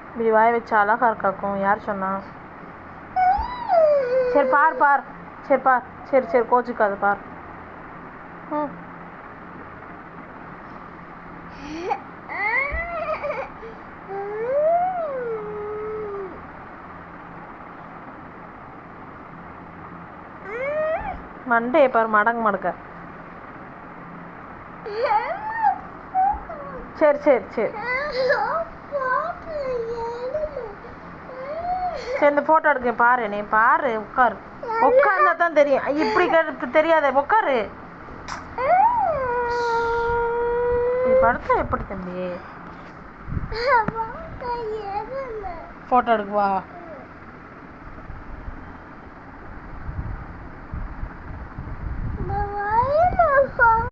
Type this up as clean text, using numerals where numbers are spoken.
இப்படி வாய வச்சு அழகா இருக்காக்கும். யார் சொன்னா? சரி பார் பார், சரி பார், சரி சரி கோச்சுக்காது பார். மண்டே பார் மடங்கு மடக்க. சரி சரி சரி சரி இந்த போட்டோ எடுக்க பாரு. நீ பாரு, உட்காரு. உட்கார்ந்தா தான் தெரியும். இப்படி தெரியாத, உட்காரு. படுத்தா எப்படி தம்பி? போட்டோ எடுக்குவா?